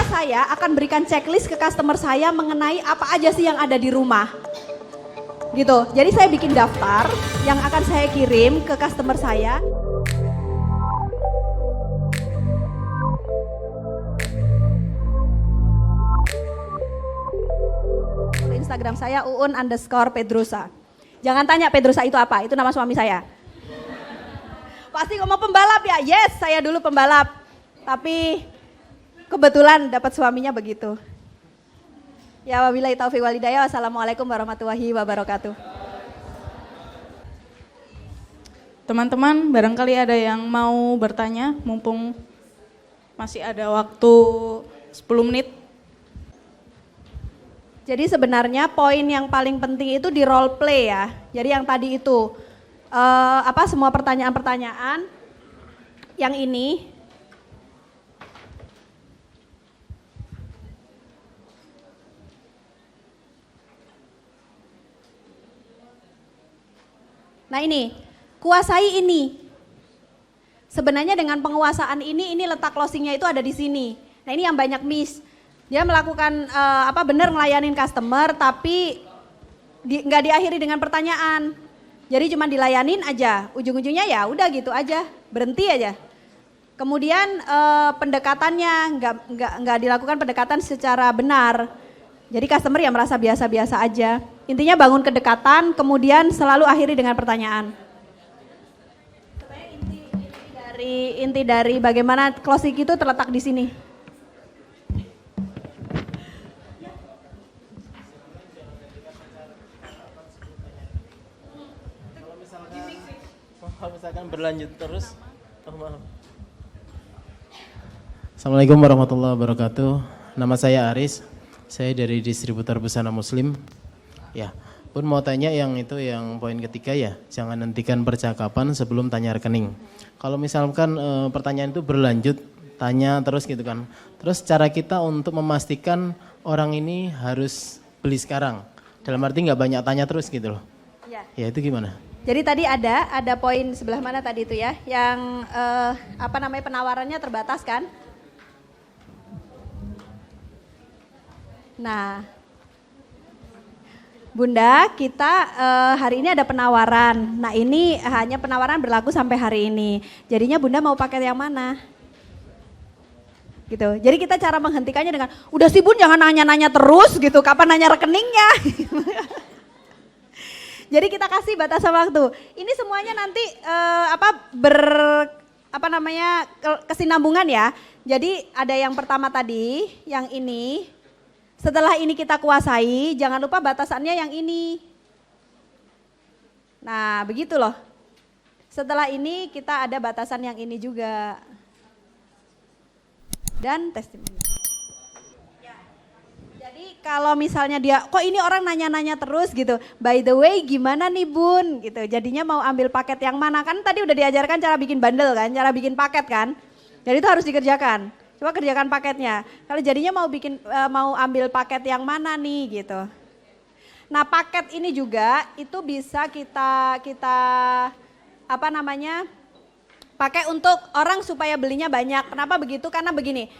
saya akan berikan checklist ke customer saya mengenai apa aja sih yang ada di rumah. Gitu. Jadi saya bikin daftar yang akan saya kirim ke customer saya. Instagram saya uun_pedrosa. Jangan tanya Pedrosa itu apa, itu nama suami saya. Pasti ngomong pembalap ya, yes saya dulu pembalap. Tapi kebetulan dapat suaminya begitu. Ya wabillahi taufiq walhidayah, wassalamualaikum warahmatullahi wabarakatuh. Teman-teman, barangkali ada yang mau bertanya, mumpung masih ada waktu 10 menit. Jadi sebenarnya poin yang paling penting itu di role play ya. Jadi yang tadi itu semua pertanyaan-pertanyaan yang ini nah ini, kuasai ini. Sebenarnya dengan penguasaan ini letak closingnya itu ada di sini. Nah ini yang banyak miss. Dia melakukan benar ngelayanin customer tapi nggak diakhiri dengan pertanyaan. Jadi cuma dilayanin aja, ujung-ujungnya ya udah gitu aja, berhenti aja. Kemudian pendekatannya nggak dilakukan pendekatan secara benar. Jadi customer ya merasa biasa-biasa aja. Intinya bangun kedekatan, kemudian selalu akhiri dengan pertanyaan. Inti dari bagaimana closing itu terletak di sini. Kalau misalkan berlanjut terus, maaf. Assalamualaikum warahmatullahi wabarakatuh. Nama saya Aris, saya dari distributor busana Muslim. Ya, pun mau tanya yang poin ketiga ya, jangan hentikan percakapan sebelum tanya rekening. Kalau misalkan pertanyaan itu berlanjut, tanya terus gitu kan. Terus cara kita untuk memastikan orang ini harus beli sekarang, dalam arti nggak banyak tanya terus gitu loh. Ya itu gimana? Jadi tadi ada poin sebelah mana tadi itu ya, yang penawarannya terbatas kan? Nah, Bunda, kita hari ini ada penawaran. Nah ini hanya penawaran berlaku sampai hari ini. Jadinya Bunda mau pakai yang mana? Gitu. Jadi kita cara menghentikannya dengan, udah sih Bun jangan nanya-nanya terus gitu, kapan nanya rekeningnya? Jadi kita kasih batasan waktu. Ini semuanya nanti kesinambungan ya. Jadi ada yang pertama tadi, yang ini. Setelah ini kita kuasai, jangan lupa batasannya yang ini. Nah, begitu loh. Setelah ini kita ada batasan yang ini juga. Dan testimoni. Jadi kalau misalnya dia, kok ini orang nanya-nanya terus gitu, by the way gimana nih Bun gitu, jadinya mau ambil paket yang mana, kan tadi udah diajarkan cara bikin bundle kan, cara bikin paket kan, jadi itu harus dikerjakan, coba kerjakan paketnya, kalau jadinya mau ambil paket yang mana nih gitu. Nah paket ini juga itu bisa kita pakai untuk orang supaya belinya banyak, kenapa begitu, karena begini.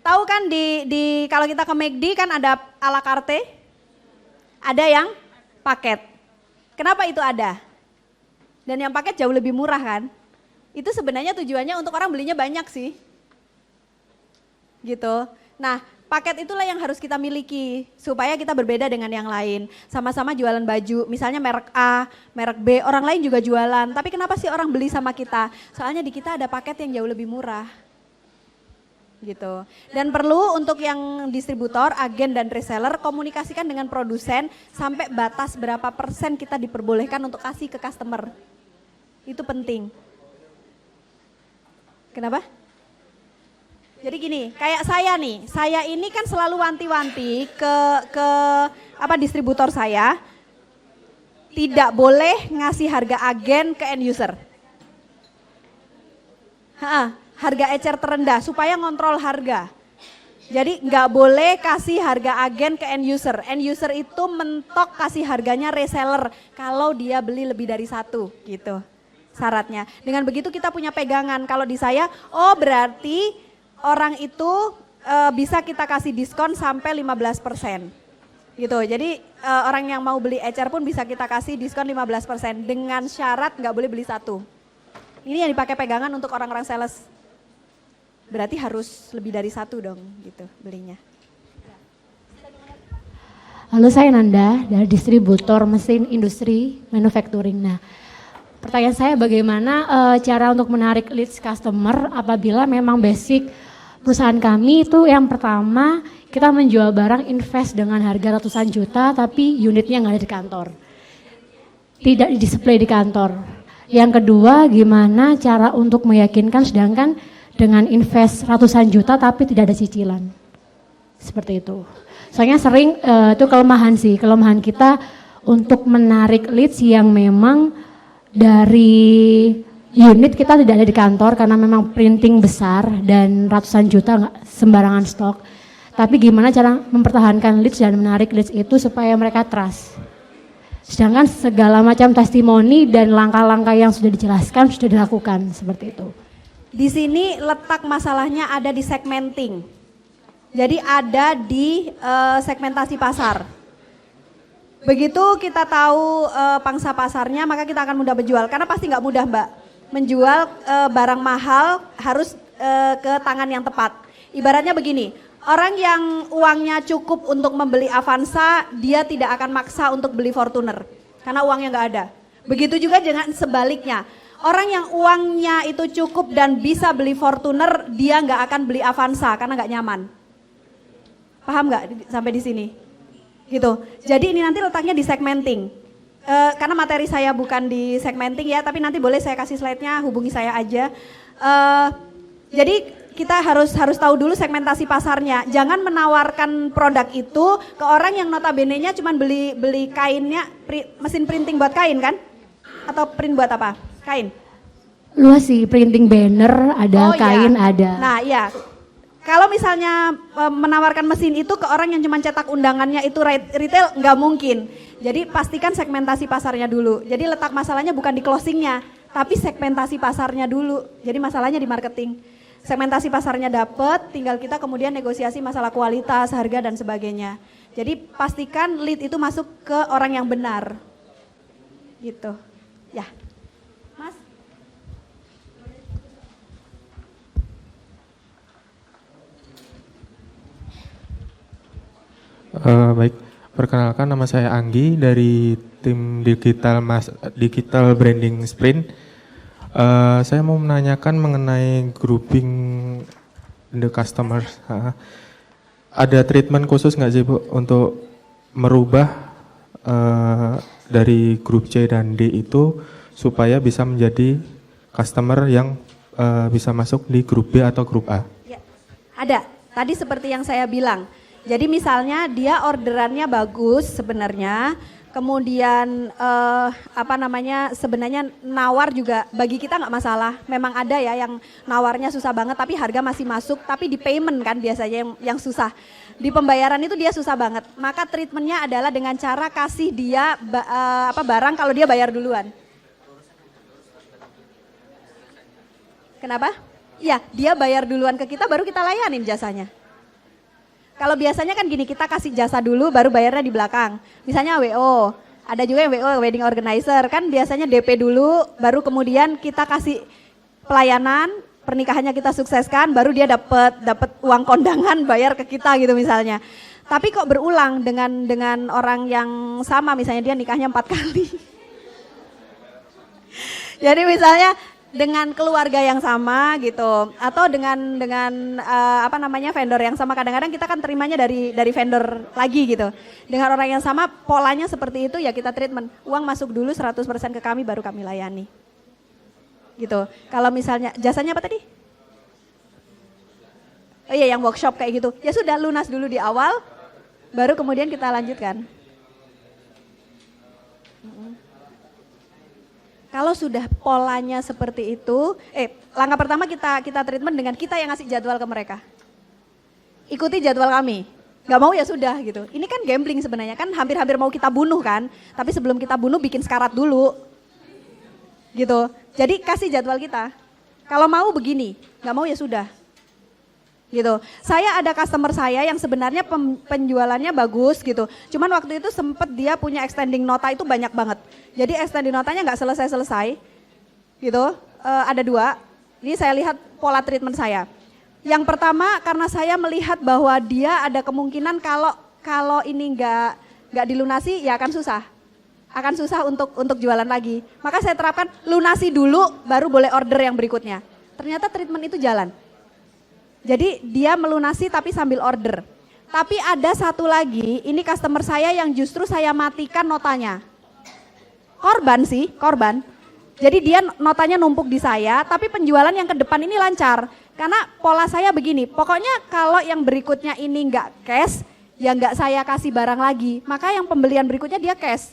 Tahu kan kalau kita ke McD kan ada a la carte, ada yang paket. Kenapa itu ada? Dan yang paket jauh lebih murah kan? Itu sebenarnya tujuannya untuk orang belinya banyak sih. Gitu. Nah, paket itulah yang harus kita miliki supaya kita berbeda dengan yang lain. Sama-sama jualan baju, misalnya merek A, merek B, orang lain juga jualan. Tapi kenapa sih orang beli sama kita? Soalnya di kita ada paket yang jauh lebih murah. Gitu. Dan perlu untuk yang distributor, agen dan reseller komunikasikan dengan produsen sampai batas berapa persen kita diperbolehkan untuk kasih ke customer. Itu penting. Kenapa? Jadi gini, kayak saya nih, saya ini kan selalu wanti-wanti ke distributor saya, tidak boleh ngasih harga agen ke end user. Harga ecer terendah supaya ngontrol harga. Jadi nggak boleh kasih harga agen ke end user. End user itu mentok kasih harganya reseller kalau dia beli lebih dari satu gitu syaratnya. Dengan begitu kita punya pegangan. Kalau di saya, oh berarti orang itu bisa kita kasih diskon sampai 15%. Gitu. Jadi orang yang mau beli HR pun bisa kita kasih diskon 15% dengan syarat nggak boleh beli satu. Ini yang dipakai pegangan untuk orang-orang sales. Berarti harus lebih dari satu dong gitu belinya. Halo, saya Nanda dari distributor mesin industri manufacturing. Nah, pertanyaan saya bagaimana cara untuk menarik leads customer apabila memang basic perusahaan kami itu yang pertama kita menjual barang invest dengan harga ratusan juta tapi unitnya nggak ada di kantor. Tidak di display di kantor. Yang kedua gimana cara untuk meyakinkan sedangkan dengan invest ratusan juta tapi tidak ada cicilan. Seperti itu. Soalnya sering itu kelemahan kita untuk menarik leads yang memang dari unit kita tidak ada di kantor karena memang printing besar dan ratusan juta nggak sembarangan stok. Tapi gimana cara mempertahankan leads dan menarik leads itu supaya mereka trust. Sedangkan segala macam testimoni dan langkah-langkah yang sudah dijelaskan sudah dilakukan seperti itu. Di sini letak masalahnya ada di segmenting. Jadi ada di segmentasi pasar. Begitu kita tahu pangsa pasarnya, maka kita akan mudah menjual. Karena pasti nggak mudah, Mbak, menjual barang mahal harus ke tangan yang tepat. Ibaratnya begini, orang yang uangnya cukup untuk membeli Avanza, dia tidak akan maksa untuk beli Fortuner karena uangnya nggak ada. Begitu juga dengan sebaliknya. Orang yang uangnya itu cukup dan bisa beli Fortuner, dia nggak akan beli Avanza karena nggak nyaman. Paham nggak sampai di sini? Gitu. Jadi ini nanti letaknya di segmenting. Karena materi saya bukan di segmenting ya, tapi nanti boleh saya kasih slide-nya, hubungi saya aja. Jadi kita harus tahu dulu segmentasi pasarnya. Jangan menawarkan produk itu ke orang yang notabene-nya cuma beli kainnya, mesin printing buat kain kan? Atau print buat apa? Kain. Luas sih, printing banner ada, kain iya. ada. Nah iya. Kalau misalnya menawarkan mesin itu ke orang yang cuma cetak undangannya itu retail, nggak mungkin. Jadi pastikan segmentasi pasarnya dulu. Jadi letak masalahnya bukan di closingnya, tapi segmentasi pasarnya dulu. Jadi masalahnya di marketing. Segmentasi pasarnya dapet, tinggal kita kemudian negosiasi masalah kualitas, harga dan sebagainya. Jadi pastikan lead itu masuk ke orang yang benar. Gitu. Ya. Mas. Baik, perkenalkan nama saya Anggi dari tim Digital Branding Sprint. Saya mau menanyakan mengenai grouping the customers. Ada treatment khusus nggak sih Bu untuk merubah dari grup C dan D itu supaya bisa menjadi customer yang bisa masuk di grup B atau grup A? Ya, ada. Tadi seperti yang saya bilang. Jadi misalnya dia orderannya bagus sebenarnya, kemudian sebenarnya nawar juga bagi kita nggak masalah. Memang ada ya yang nawarnya susah banget tapi harga masih masuk, tapi di payment kan biasanya yang susah. Di pembayaran itu dia susah banget. Maka treatmentnya adalah dengan cara kasih dia barang kalau dia bayar duluan. Kenapa? Iya, dia bayar duluan ke kita baru kita layanin jasanya. Kalau biasanya kan gini, kita kasih jasa dulu baru bayarnya di belakang. Misalnya WO, ada juga yang WO, wedding organizer, kan biasanya DP dulu baru kemudian kita kasih pelayanan, pernikahannya kita sukseskan, baru dia dapat uang kondangan bayar ke kita gitu misalnya. Tapi kok berulang dengan orang yang sama, misalnya dia nikahnya 4 kali. Jadi misalnya dengan keluarga yang sama gitu atau dengan vendor yang sama, kadang-kadang kita kan terimanya dari vendor lagi gitu. Dengan orang yang sama polanya seperti itu ya kita treatment. Uang masuk dulu 100% ke kami baru kami layani. Gitu. Kalau misalnya jasanya apa tadi? Oh iya yang workshop kayak gitu. Ya sudah lunas dulu di awal baru kemudian kita lanjutkan. Kalau sudah polanya seperti itu, langkah pertama kita treatment dengan kita yang ngasih jadwal ke mereka. Ikuti jadwal kami. Gak mau ya sudah gitu. Ini kan gambling sebenarnya kan hampir-hampir mau kita bunuh kan. Tapi sebelum kita bunuh bikin sekarat dulu. Gitu. Jadi kasih jadwal kita. Kalau mau begini, gak mau ya sudah. gitu. Saya ada customer saya yang sebenarnya penjualannya bagus gitu. Cuman waktu itu sempet dia punya extending nota itu banyak banget. Jadi extending notanya nggak selesai-selesai gitu. Ada 2. Ini saya lihat pola treatment saya. Yang pertama karena saya melihat bahwa dia ada kemungkinan kalau ini nggak dilunasi ya akan susah untuk jualan lagi. Maka saya terapkan lunasi dulu baru boleh order yang berikutnya. Ternyata treatment itu jalan. Jadi dia melunasi tapi sambil order. Tapi ada satu lagi, ini customer saya yang justru saya matikan notanya. Korban. Jadi dia notanya numpuk di saya, tapi penjualan yang ke depan ini lancar. Karena pola saya begini, pokoknya kalau yang berikutnya ini nggak cash, ya nggak saya kasih barang lagi. Maka yang pembelian berikutnya dia cash.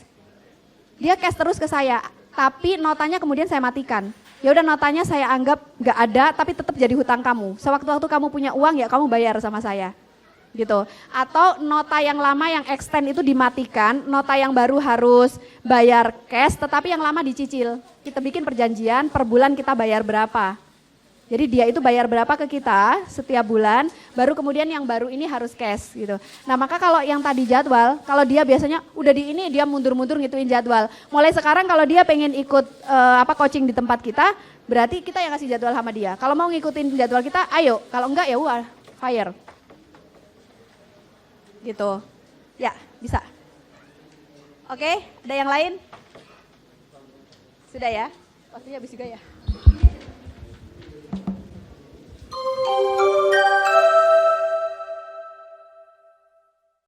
Dia cash terus ke saya, tapi notanya kemudian saya matikan. Ya udah notanya saya anggap nggak ada, tapi tetap jadi hutang kamu. Sewaktu-waktu kamu punya uang ya kamu bayar sama saya. Gitu. Atau nota yang lama yang extend itu dimatikan, nota yang baru harus bayar cash, tetapi yang lama dicicil. Kita bikin perjanjian, per bulan kita bayar berapa. Jadi dia itu bayar berapa ke kita setiap bulan, baru kemudian yang baru ini harus cash gitu. Nah maka kalau yang tadi jadwal, kalau dia biasanya udah di ini dia mundur-mundur ngituin jadwal. Mulai sekarang kalau dia pengen ikut coaching di tempat kita, berarti kita yang kasih jadwal sama dia. Kalau mau ngikutin jadwal kita, ayo. Kalau enggak ya wah, fire. Gitu. Ya, bisa. Oke, ada yang lain? Sudah ya? Waktunya habis juga ya?